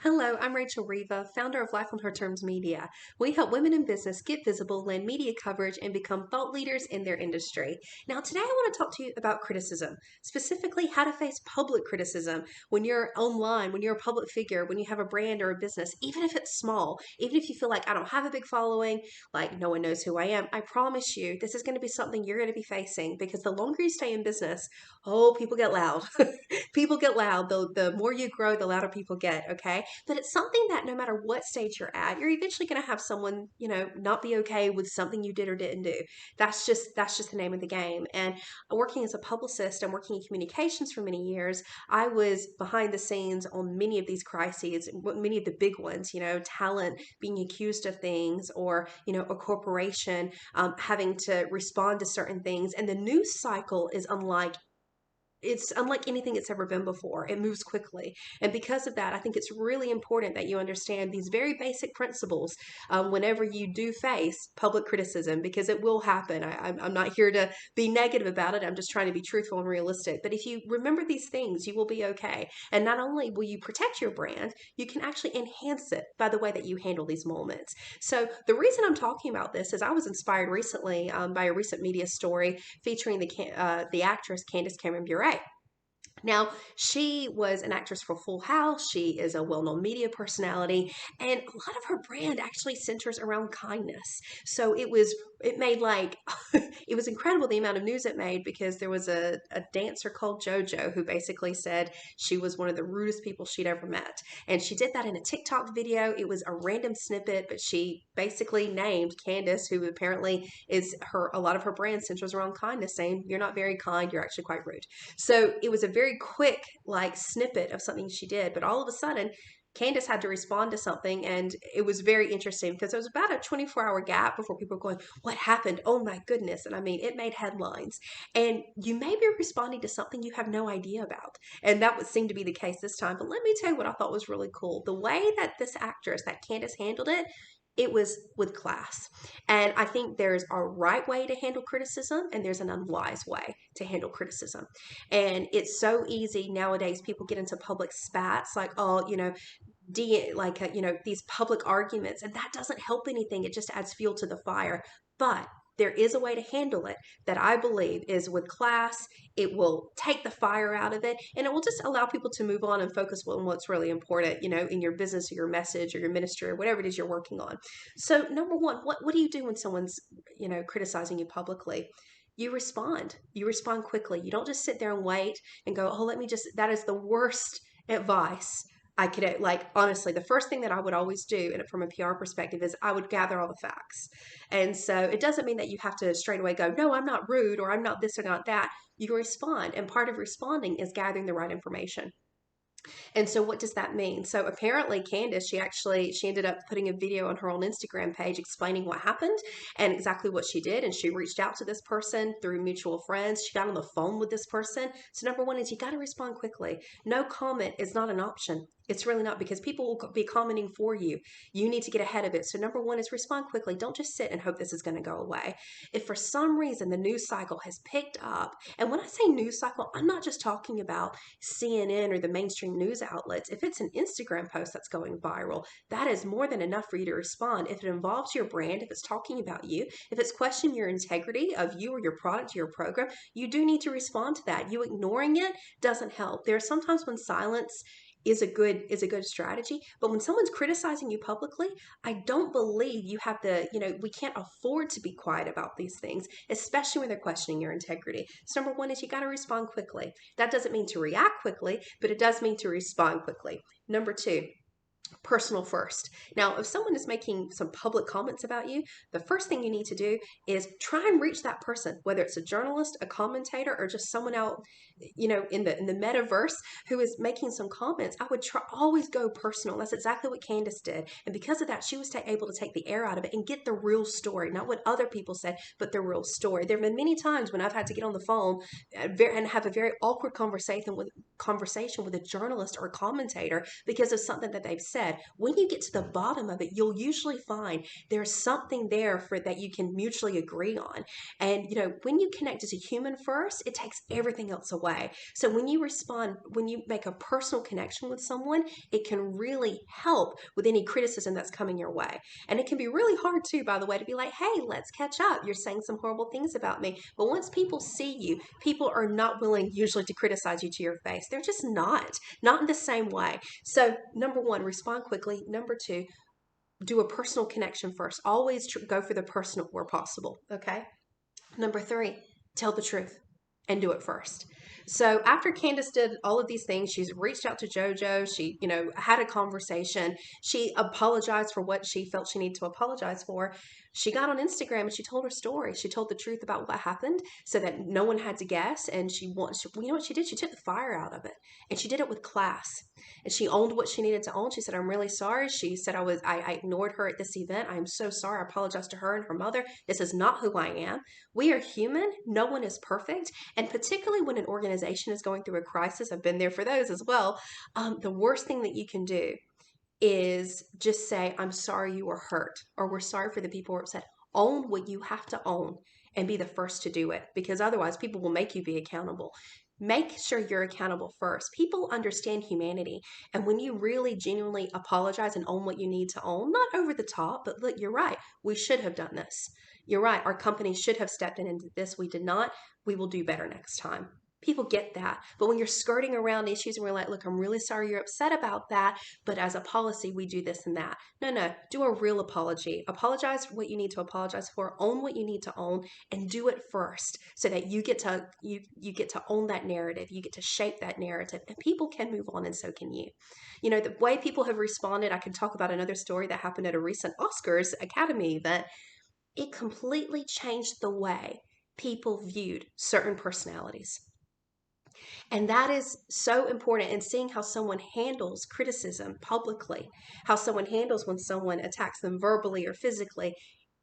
Hello, I'm Rachel Reva, founder of lifeonhertermsmedia. We help women in business get visible, land media coverage, and become thought leaders in their industry. Now, today I want to talk to you about criticism, specifically how to face public criticism when you're online, when you're a public figure, when you have a brand or a business, even if it's small, even if you feel like I don't have a big following, like no one knows who I am. I promise you, this is going to be something you're going to be facing because the longer you stay in business, oh, people get loud. People get loud. The more you grow, the louder people get, okay? But it's something that no matter what stage you're at, you're eventually going to have someone, not be okay with something you did or didn't do. That's just the name of the game. And working as a publicist and working in communications for many years, I was behind the scenes on many of these crises, many of the big ones, talent being accused of things or, a corporation having to respond to certain things. And the news cycle is unlike anything it's ever been before. It moves quickly. And because of that, I think it's really important that you understand these very basic principles whenever you do face public criticism, because it will happen. I'm not here to be negative about it. I'm just trying to be truthful and realistic. But if you remember these things, you will be okay. And not only will you protect your brand, you can actually enhance it by the way that you handle these moments. So the reason I'm talking about this is I was inspired recently by a recent media story featuring the actress Candace Bure. Now, she was an actress for Full House. She is a well known media personality, and a lot of her brand actually centers around kindness. So it made like, it was incredible the amount of news it made because there was a dancer called JoJo who basically said she was one of the rudest people she'd ever met. And she did that in a TikTok video. It was a random snippet, but she basically named Candace, who apparently a lot of her brand centers around kindness, saying, "You're not very kind, you're actually quite rude." So it was a very quick like snippet of something she did, but all of a sudden Candace had to respond to something, and it was very interesting because there was about a 24-hour gap before people were going, "What happened? Oh my goodness." And I mean, it made headlines. And you may be responding to something you have no idea about. And that would seem to be the case this time. But let me tell you what I thought was really cool. The way that this actress, that Candace, handled it, it was with class. And I think there's a right way to handle criticism and there's an unwise way to handle criticism. And it's so easy nowadays. People get into public spats like, oh, these public arguments, and that doesn't help anything. It just adds fuel to the fire. But there is a way to handle it that I believe is with class. It will take the fire out of it, and it will just allow people to move on and focus on what's really important, in your business or your message or your ministry or whatever it is you're working on. So number one, what do you do when someone's, criticizing you publicly? You respond quickly. You don't just sit there and wait and go, oh, that is the worst advice I could, like, honestly, the first thing that I would always do, and from a PR perspective, is I would gather all the facts. And so it doesn't mean that you have to straight away go, no, I'm not rude, or I'm not this or not that. You respond. And part of responding is gathering the right information. And so what does that mean? So apparently Candace, she ended up putting a video on her own Instagram page explaining what happened and exactly what she did. And she reached out to this person through mutual friends. She got on the phone with this person. So number one is you got to respond quickly. No comment is not an option. It's really not, because people will be commenting for you. You need to get ahead of it. So number one is respond quickly. Don't just sit and hope this is going to go away. If for some reason the news cycle has picked up, and when I say news cycle, I'm not just talking about CNN or the mainstream news outlets. If it's an Instagram post that's going viral, that is more than enough for you to respond. If it involves your brand, if it's talking about you, if it's questioning your integrity of you or your product or your program, you do need to respond to that. You ignoring it doesn't help. There are sometimes when silence is a good strategy, but when someone's criticizing you publicly, I don't believe you have we can't afford to be quiet about these things, especially when they're questioning your integrity. So number one is you got to respond quickly. That doesn't mean to react quickly, but it does mean to respond quickly. Number two, personal first. Now, if someone is making some public comments about you, the first thing you need to do is try and reach that person, whether it's a journalist, a commentator, or just someone out, in the metaverse who is making some comments. I would always go personal. That's exactly what Candace did. And because of that, she was able to take the air out of it and get the real story, not what other people said, but the real story. There have been many times when I've had to get on the phone and have a very awkward conversation with a journalist or a commentator because of something that they've said. said, when you get to the bottom of it, you'll usually find there's something there for that you can mutually agree on. And when you connect as a human first, it takes everything else away. So when you respond, when you make a personal connection with someone, it can really help with any criticism that's coming your way. And it can be really hard too, by the way, to be like, hey, let's catch up. You're saying some horrible things about me. But once people see you, people are not willing usually to criticize you to your face. They're just not in the same way. So number one, respond quickly. Number two, do a personal connection first. Always go for the personal where possible. Okay. Number three, tell the truth and do it first. So after Candace did all of these things, she's reached out to JoJo. She, had a conversation. She apologized for what she felt she needed to apologize for. She got on Instagram and she told her story. She told the truth about what happened so that no one had to guess. And you know what she did? She took the fire out of it, and she did it with class. And she owned what she needed to own. She said, "I'm really sorry." She said, I ignored her at this event. I'm so sorry. I apologize to her and her mother. This is not who I am. We are human. No one is perfect. And particularly when an organization is going through a crisis, I've been there for those as well. The worst thing that you can do is just say, "I'm sorry you were hurt," or "We're sorry for the people who are upset." Own what you have to own and be the first to do it, because otherwise people will make you be accountable. Make sure you're accountable first. People understand humanity. And when you really genuinely apologize and own what you need to own, not over the top, but look, you're right. We should have done this. You're right. Our company should have stepped in and did this. We did not. We will do better next time. People get that. But when you're skirting around issues and we're like, "Look, I'm really sorry you're upset about that, but as a policy, we do this and that." No, do a real apology. Apologize for what you need to apologize for, own what you need to own, and do it first so that you get to you get to own that narrative. You get to shape that narrative, and people can move on, and so can you. The way people have responded, I can talk about another story that happened at a recent Oscars Academy event. It completely changed the way people viewed certain personalities. And that is so important in seeing how someone handles criticism publicly, how someone handles when someone attacks them verbally or physically.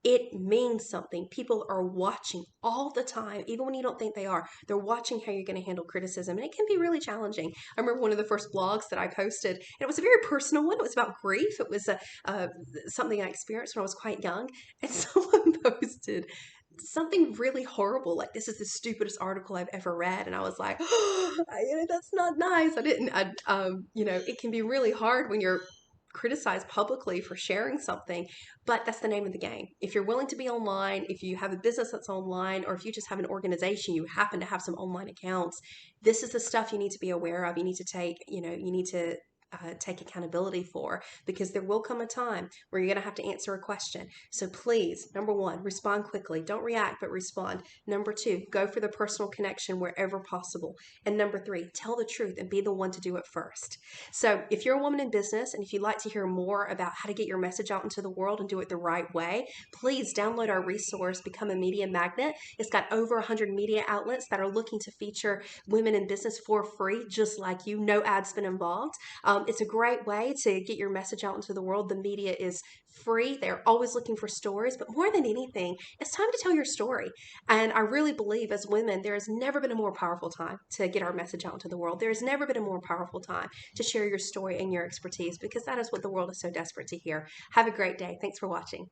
It means something. People are watching all the time, even when you don't think they are. They're watching how you're going to handle criticism, and it can be really challenging. I remember one of the first blogs that I posted, and it was a very personal one. It was about grief. It was something I experienced when I was quite young, and someone posted something really horrible, like, "This is the stupidest article I've ever read," and I was like, that's not nice. It can be really hard when you're criticized publicly for sharing something, but that's the name of the game. If you're willing to be online, if you have a business that's online, or if you just have an organization, you happen to have some online accounts, this is the stuff you need to be aware of. You need to take accountability for, because there will come a time where you're going to have to answer a question. So please, number one, respond quickly. Don't react, but respond. Number two, go for the personal connection wherever possible. And number three, tell the truth and be the one to do it first. So if you're a woman in business and if you'd like to hear more about how to get your message out into the world and do it the right way, please download our resource, Become a Media Magnet. It's got over 100 media outlets that are looking to feature women in business for free, just like you. No ad spend involved. It's a great way to get your message out into the world. The media is free. They're always looking for stories, but more than anything, it's time to tell your story. And I really believe as women, there has never been a more powerful time to get our message out into the world. There has never been a more powerful time to share your story and your expertise, because that is what the world is so desperate to hear. Have a great day. Thanks for watching.